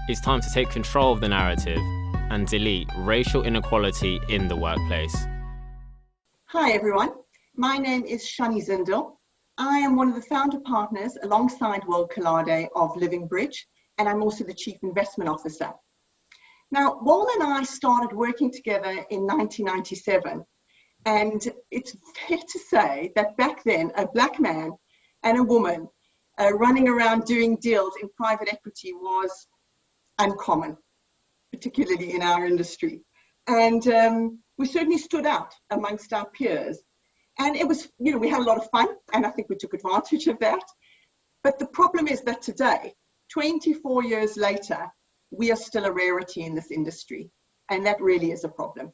It's time to take control of the narrative and delete racial inequality in the workplace. Hi everyone, my name is Shani Zindel. I am one of the founder partners alongside Kolade of Living Bridge, and I'm also the Chief Investment Officer. Now, Wal and I started working together in 1997, and it's fair to say that back then, a black man and a woman running around doing deals in private equity was uncommon, particularly in our industry. And we certainly stood out amongst our peers. And it was, we had a lot of fun, and I think we took advantage of that. But the problem is that today, 24 years later, we are still a rarity in this industry. And that really is a problem.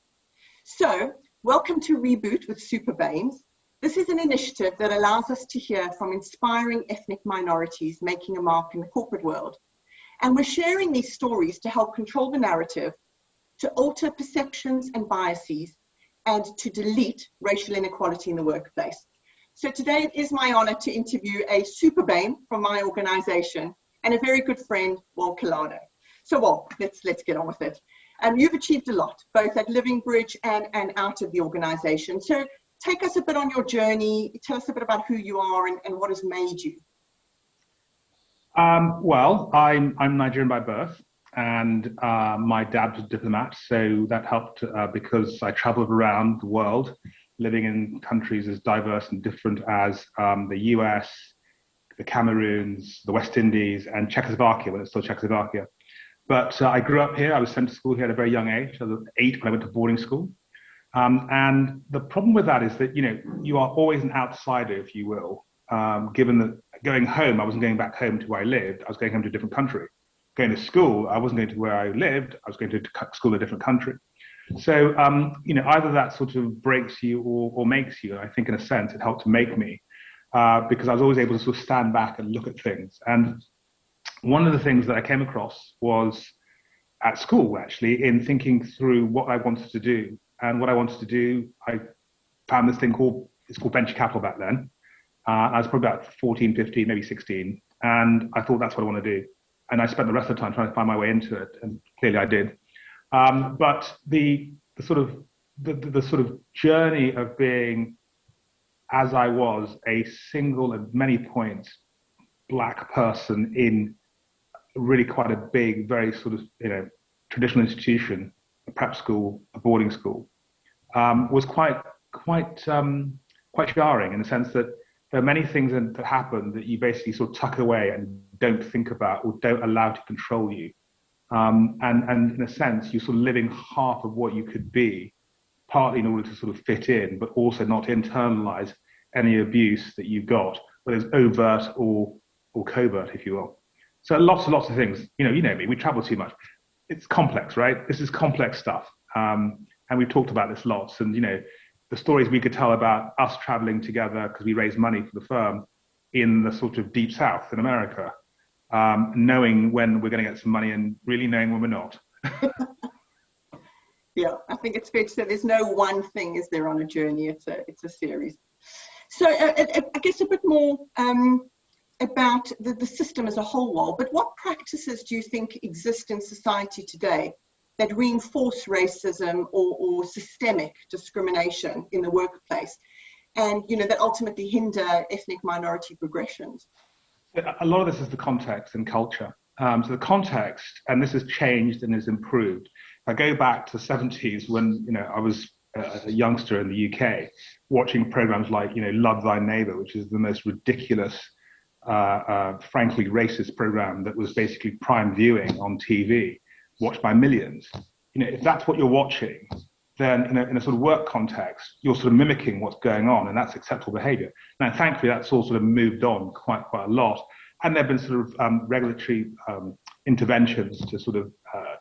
So, welcome to Reboot with Super BAMEs. This is an initiative that allows us to hear from inspiring ethnic minorities making a mark in the corporate world. And we're sharing these stories to help control the narrative, to alter perceptions and biases, and to delete racial inequality in the workplace. So today it is my honor to interview a super BAME from my organization and a very good friend, Wal Kolade. So Wal, let's get on with it. You've achieved a lot, both at Living Bridge and out of the organization. So take us a bit on your journey, tell us a bit about who you are and what has made you. Well, I'm Nigerian by birth, and my dad was a diplomat, so that helped because I traveled around the world, living in countries as diverse and different as the US, the Cameroons, the West Indies, and Czechoslovakia, when it's still Czechoslovakia. But I grew up here. I was sent to school here at a very young age. I was 8 when I went to boarding school. And the problem with that is that, you are always an outsider, if you will, given that going home, I wasn't going back home to where I lived. I was going home to a different country. Going to school, I wasn't going to where I lived. I was going to school in a different country. So, either that sort of breaks you or makes you. And I think in a sense, it helped to make me because I was always able to sort of stand back and look at things. And one of the things that I came across was at school, actually, in thinking through what I wanted to do. And what I wanted to do, I found this thing called venture capital back then. I was probably about 14, 15, maybe 16. And I thought that's what I want to do. And I spent the rest of the time trying to find my way into it. And clearly I did. But the sort of journey of being, as I was, a single at many points black person in really quite a big, very sort of, traditional institution, a prep school, a boarding school, was quite jarring in the sense that there are many things that happen that you basically sort of tuck away and don't think about or don't allow to control you. And in a sense, you're sort of living half of what you could be, partly in order to sort of fit in, but also not internalize any abuse that you've got, whether it's overt or covert, if you will. So lots and lots of things. You know me, we travel too much. It's complex, right? This is complex stuff. And we've talked about this lots. And, the stories we could tell about us traveling together because we raised money for the firm in the sort of deep South in America, knowing when we're going to get some money and really knowing when we're not. Yeah, I think it's fair to say there's no one thing, is there, on a journey? It's a series. So I guess a bit more about the system as a whole, Wal, but what practices do you think exist in society today that reinforce racism or systemic discrimination in the workplace and, that ultimately hinder ethnic minority progressions? A lot of this is the context and culture. So the context, and this has changed and has improved. If I go back to the 70s when, I was a youngster in the UK, watching programs like, Love Thy Neighbor, which is the most ridiculous, frankly racist program that was basically prime viewing on TV, watched by millions. If that's what you're watching, then in a sort of work context, you're sort of mimicking what's going on, and that's acceptable behavior. Now, thankfully, that's all sort of moved on quite a lot. And there have been sort of regulatory interventions to sort of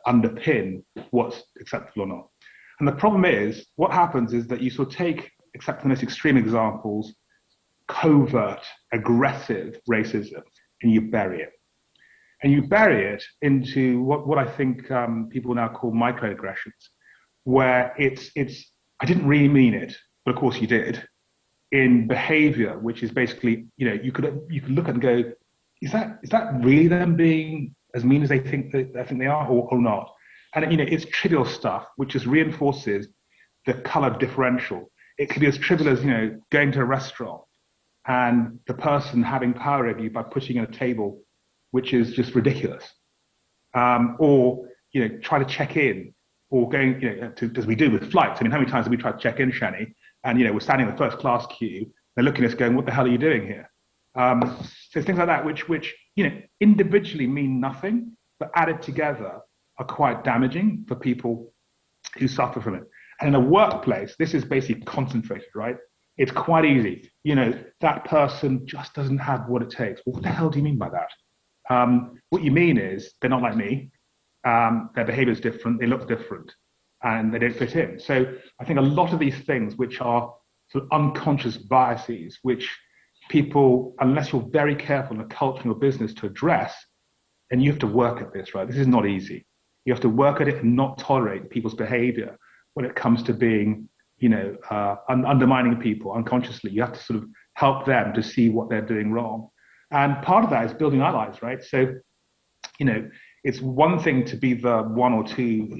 underpin what's acceptable or not. And the problem is, what happens is that you sort of take, except for the most extreme examples, covert, aggressive racism, and you bury it. And you bury it into what I think people now call microaggressions, where it's I didn't really mean it, but of course you did, in behavior, which is basically, you could look at and go, is that really them being as mean as they think they are, or not. And it's trivial stuff which just reinforces the color differential. It could be as trivial as going to a restaurant and the person having power over you by putting in a table, which is just ridiculous. Or try to check in, or going as we do with flights. I mean, how many times have we tried to check in, Shani? And we're standing in the first class queue. They're looking at us, going, "What the hell are you doing here?" So things like that, which individually mean nothing, but added together are quite damaging for people who suffer from it. And in a workplace, this is basically concentrated, right? It's quite easy. That person just doesn't have what it takes. Well, what the hell do you mean by that? What you mean is they're not like me. Their behavior is different. They look different, and they don't fit in. So I think a lot of these things, which are sort of unconscious biases, which people, unless you're very careful in the culture in your business to address, and you have to work at this, right? This is not easy. You have to work at it and not tolerate people's behavior when it comes to being, undermining people unconsciously. You have to sort of help them to see what they're doing wrong. And part of that is building allies, right? So, it's one thing to be the one or two,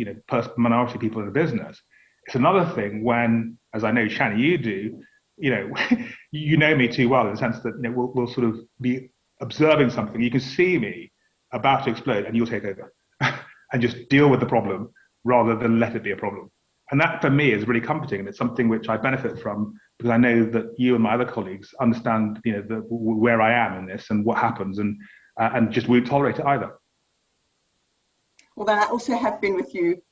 minority people in the business. It's another thing when, as I know, Shani, you do, you know me too well in the sense that, we'll sort of be observing something. You can see me about to explode and you'll take over and just deal with the problem rather than let it be a problem. And that for me is really comforting, and it's something which I benefit from because I know that you and my other colleagues understand, where I am in this and what happens, and just won't tolerate it either. Well, I also have been with you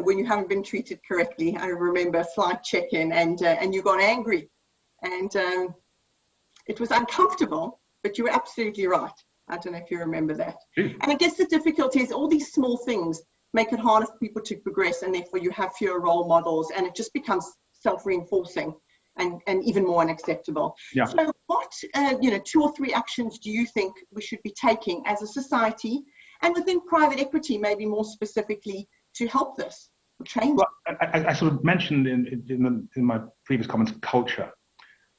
when you haven't been treated correctly. I remember a flight check-in and you got angry, and it was uncomfortable, but you were absolutely right. I don't know if you remember that. And I guess the difficulty is all these small things make it harder for people to progress, and therefore you have fewer role models, and it just becomes self-reinforcing and even more unacceptable. Yeah. So what, 2 or 3 actions do you think we should be taking as a society and within private equity, maybe more specifically, to help this change? Well, I sort of mentioned in my previous comments, culture.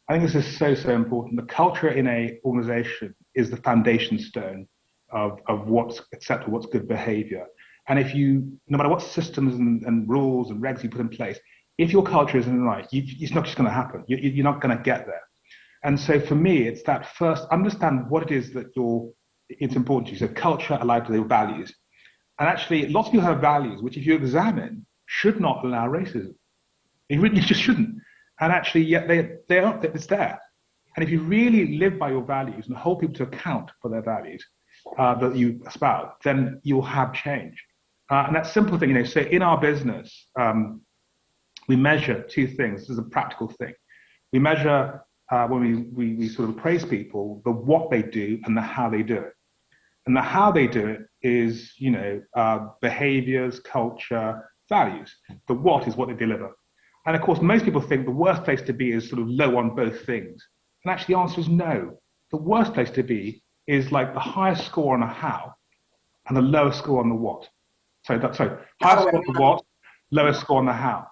I think this is so important. The culture in a organization is the foundation stone of what's acceptable, what's good behavior. And if no matter what systems and rules and regs you put in place, if your culture isn't right, it's not just going to happen. You're not going to get there. And so for me, it's that first, understand what it is that it's important to you. So culture aligned to their values. And actually, lots of people have values, which if you examine, should not allow racism. You just shouldn't. And actually, yet it's there. And if you really live by your values and hold people to account for their values that you espouse, then you'll have change. And that simple thing, so in our business, we measure 2 things. This is a practical thing. We measure when we sort of praise people, the what they do and the how they do it. And the how they do it is, behaviors, culture, values. The what is what they deliver. And of course, most people think the worst place to be is sort of low on both things. And actually the answer is no. The worst place to be is like the highest score on a how and the lowest score on the what. Sorry, highest score on the what, lowest score on the how.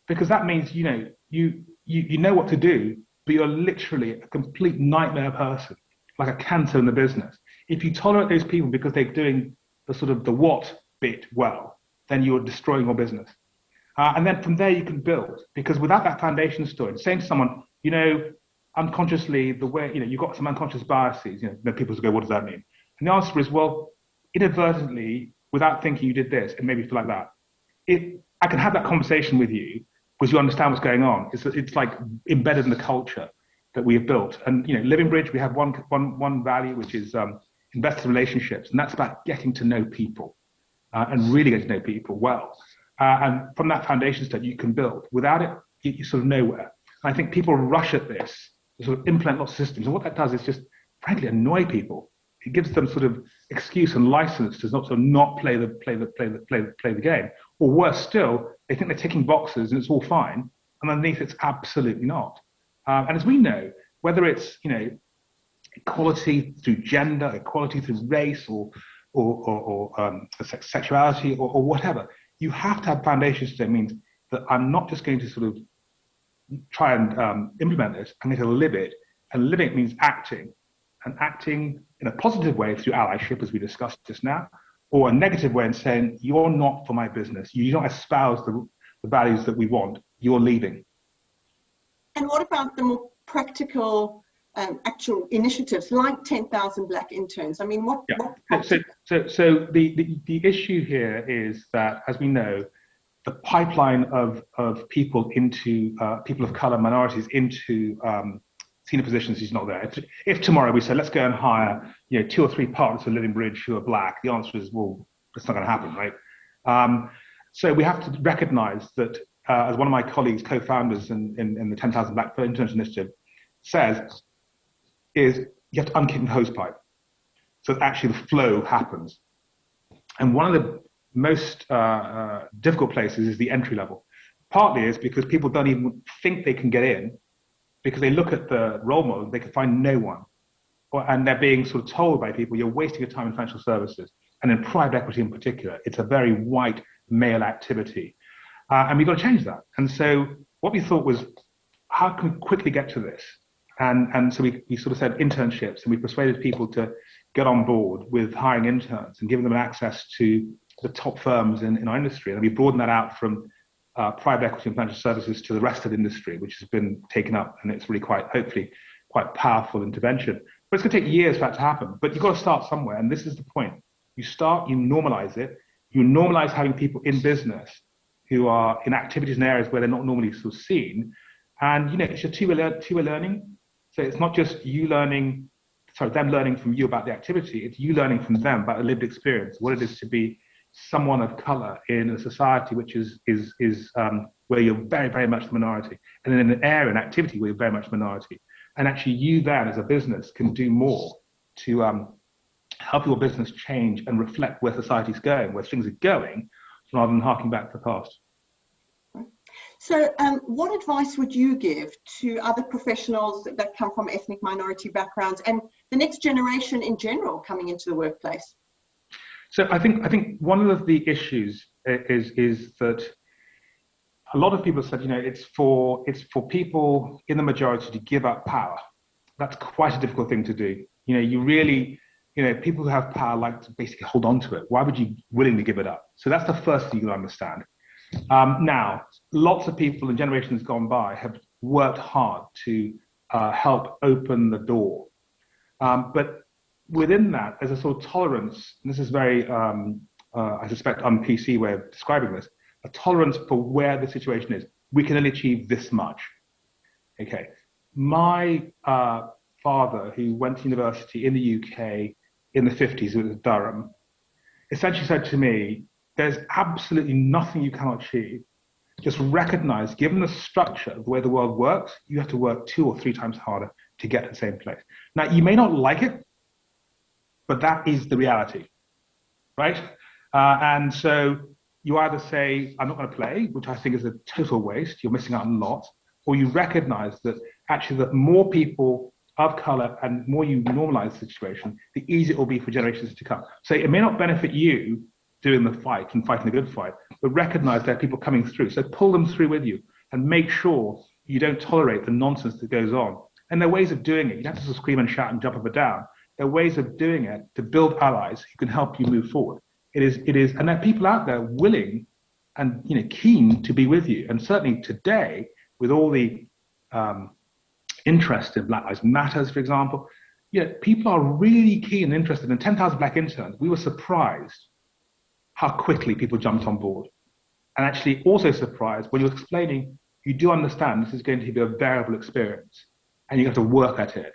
Because that means, you know what to do, but you're literally a complete nightmare person, like a cancer in the business. If you tolerate those people because they're doing the sort of the what bit well, then you're destroying your business. And then from there you can build, because without that foundation stone, saying to someone, unconsciously, the way, you've got some unconscious biases, then people go, what does that mean? And the answer is, well, inadvertently, without thinking you did this, and maybe feel like that. I can have that conversation with you because you understand what's going on. It's like embedded in the culture that we have built. And, Living Bridge, we have one value, which is investor relationships. And that's about getting to know people and really getting to know people well. And from that foundation stone, you can build. Without it, you're sort of nowhere. And I think people rush at this to sort of implement lots of systems. And what that does is just, frankly, annoy people. It gives them sort of excuse and license to not play the game. Or worse still, they think they're ticking boxes and it's all fine. And underneath, it's absolutely not. And as we know, whether it's equality through gender, equality through race, or sexuality, or whatever, you have to have foundations that means that I'm not just going to sort of try and implement this. I'm going to live it, and living it means acting. And acting in a positive way through allyship, as we discussed just now, or a negative way in saying, you're not for my business, you don't espouse the values that we want, you're leaving. And what about the more practical actual initiatives like 10,000 Black interns? I mean, what So the issue here is that, as we know, the pipeline of people into people of color, minorities into senior positions is not there. If tomorrow we say, let's go and hire 2 or 3 partners for Living Bridge who are Black, the answer is, well, that's not going to happen, right? So we have to recognize that, as one of my colleagues, co-founders in the 10,000 Black Interns Initiative says, is you have to unkick the hosepipe so that actually the flow happens. And one of the most difficult places is the entry level. Partly is because people don't even think they can get in because they look at the role model, they can find no one. And they're being sort of told by people, you're wasting your time in financial services. And in private equity in particular, it's a very white male activity. And we've got to change that. And so what we thought was, how can we quickly get to this? And so we sort of said internships, and we persuaded people to get on board with hiring interns and giving them access to the top firms in our industry. And we broadened that out from private equity and financial services to the rest of the industry, which has been taken up. And it's really hopefully quite powerful intervention. But it's going to take years for that to happen. But you've got to start somewhere. And this is the point. You start, you normalize it. You normalize having people in business who are in activities and areas where they're not normally sort of seen. And, it's a two-way learning. So it's not just them learning from you about the activity, it's you learning from them about the lived experience, what it is to be someone of color in a society which is where you're very, very much the minority, and in an area, an activity where you're very much minority. And actually you then as a business can do more to help your business change and reflect where society's going, where things are going, rather than harking back to the past. So what advice would you give to other professionals that come from ethnic minority backgrounds and the next generation in general coming into the workplace? So I think one of the issues is that a lot of people said, it's for people in the majority to give up power. That's quite a difficult thing to do. You really, people who have power like to basically hold on to it. Why would you willingly give it up? So that's the first thing you can understand. Now, lots of people in generations gone by have worked hard to help open the door. But within that, there's a sort of tolerance, and this is very, I suspect, un-PC way of describing this, a tolerance for where the situation is. We can only achieve this much. Okay. My father, who went to university in the UK in the 50s, it was Durham, essentially said to me, there's absolutely nothing you cannot achieve. Just recognize, given the structure of the way the world works, you have to work 2 or 3 times harder to get to the same place. Now, you may not like it, but that is the reality, right? And so you either say, I'm not going to play, which I think is a total waste, you're missing out on a lot, or you recognize that actually the more people of color and more you normalize the situation, the easier it will be for generations to come. So it may not benefit you doing the fight and fighting a good fight, but recognize there are people coming through. So pull them through with you and make sure you don't tolerate the nonsense that goes on. And there are ways of doing it. You don't have to scream and shout and jump up and down. There are ways of doing it to build allies who can help you move forward. It is, and there are people out there willing and keen to be with you. And certainly today, with all the interest in Black Lives Matters, for example, people are really keen and interested in 10,000 Black interns. We were surprised how quickly people jumped on board. And actually also surprised when you're explaining, you do understand this is going to be a variable experience and you have to work at it.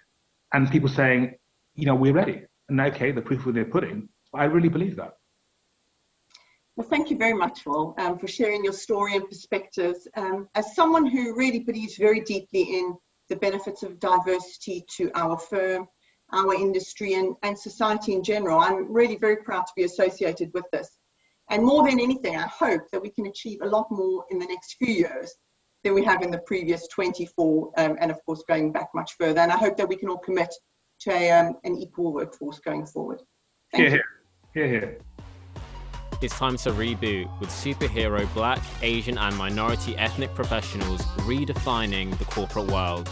And people saying, we're ready. And okay, the proof of the pudding. I really believe that. Well, thank you very much, Will, for sharing your story and perspectives. As someone who really believes very deeply in the benefits of diversity to our firm, our industry, and society in general, I'm really very proud to be associated with this. And more than anything, I hope that we can achieve a lot more in the next few years than we have in the previous 24, and of course going back much further. And I hope that we can all commit to an equal workforce going forward. Thank you. Here. It's time to reboot with superhero Black, Asian and minority ethnic professionals redefining the corporate world.